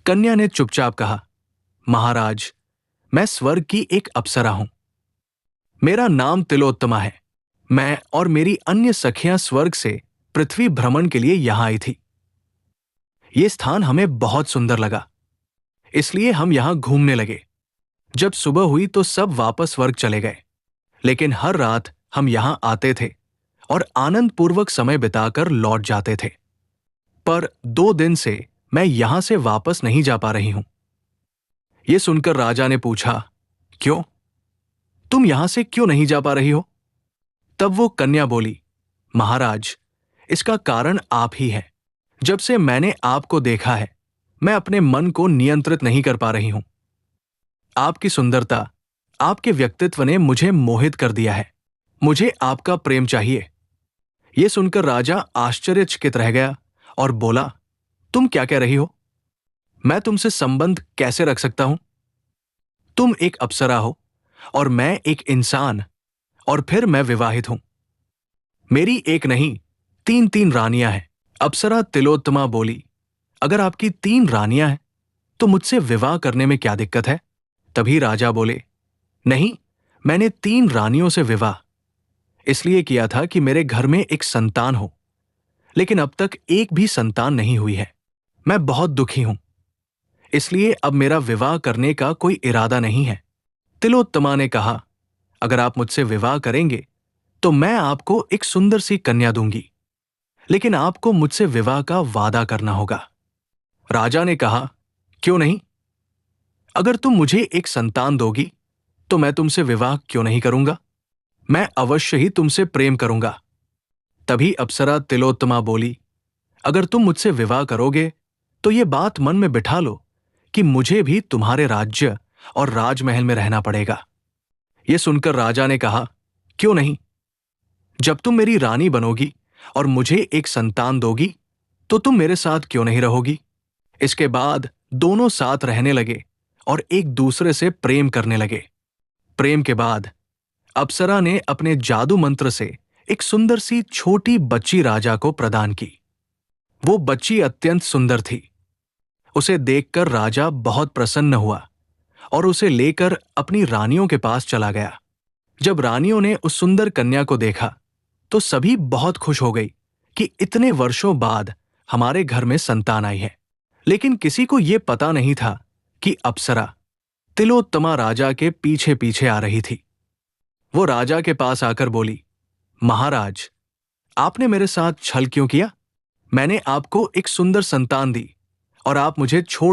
कन्या ने चुपचाप कहा, महाराज, मैं स्वर्ग की एक अप्सरा हूं। मेरा नाम तिलोत्तमा है। मैं और मेरी अन्य सखियां स्वर्ग से पृथ्वी भ्रमण के लिए यहां आई थी। ये स्थान हमें बहुत सुंदर लगा, इसलिए हम यहां घूमने लगे। जब सुबह हुई तो सब वापस स्वर्ग चले गए, लेकिन हर रात हम यहां आते थे और आनंद पूर्वक समय बिताकर लौट जाते थे। पर 2 दिन से मैं यहां से वापस नहीं जा पा रही हूं। यह सुनकर राजा ने पूछा, क्यों? तुम यहां से क्यों नहीं जा पा रही हो? तब वो कन्या बोली, महाराज, इसका कारण आप ही हैं। जब से मैंने आपको देखा है, मैं अपने मन को नियंत्रित नहीं कर पा रही हूं। आपकी सुंदरता, आपके व्यक्तित्व ने मुझे मोहित कर दिया है। मुझे आपका प्रेम चाहिए। यह सुनकर राजा आश्चर्यचकित रह गया और बोला, तुम क्या कह रही हो? मैं तुमसे संबंध कैसे रख सकता हूं? तुम एक अप्सरा हो और मैं एक इंसान, और फिर मैं विवाहित हूं। मेरी एक नहीं, 3 रानियां हैं। अप्सरा तिलोत्तमा बोली, अगर आपकी 3 रानियां हैं तो मुझसे विवाह करने में क्या दिक्कत है? तभी राजा बोले, नहीं, मैंने 3 रानियों से विवाह इसलिए किया था कि मेरे घर में एक संतान हो, लेकिन अब तक एक भी संतान नहीं हुई है। मैं बहुत दुखी हूं, इसलिए अब मेरा विवाह करने का कोई इरादा नहीं है। तिलोत्तमा ने कहा, अगर आप मुझसे विवाह करेंगे तो मैं आपको एक सुंदर सी कन्या दूंगी, लेकिन आपको मुझसे विवाह का वादा करना होगा। राजा ने कहा, क्यों नहीं? अगर तुम मुझे एक संतान दोगी तो मैं तुमसे विवाह क्यों नहीं करूंगा? मैं अवश्य ही तुमसे प्रेम करूंगा। तभी अप्सरा तिलोत्तमा बोली, अगर तुम मुझसे विवाह करोगे तो ये बात मन में बिठा लो कि मुझे भी तुम्हारे राज्य और राजमहल में रहना पड़ेगा। यह सुनकर राजा ने कहा, क्यों नहीं? जब तुम मेरी रानी बनोगी और मुझे एक संतान दोगी तो तुम मेरे साथ क्यों नहीं रहोगी? इसके बाद दोनों साथ रहने लगे और एक दूसरे से प्रेम करने लगे। प्रेम के बाद अप्सरा ने अपने जादू मंत्र से एक सुंदर सी छोटी बच्ची राजा को प्रदान की। वो बच्ची अत्यंत सुंदर थी। उसे देखकर राजा बहुत प्रसन्न हुआ और उसे लेकर अपनी रानियों के पास चला गया। जब रानियों ने उस सुंदर कन्या को देखा तो सभी बहुत खुश हो गई कि इतने वर्षों बाद हमारे घर में संतान आई है। लेकिन किसी को यह पता नहीं था कि अप्सरा तिलोत्तमा राजा के पीछे पीछे आ रही थी। वो राजा के पास आकर बोली, महाराज, आपने मेरे साथ छल क्यों किया? मैंने आपको एक सुंदर संतान दी और आप मुझे छोड़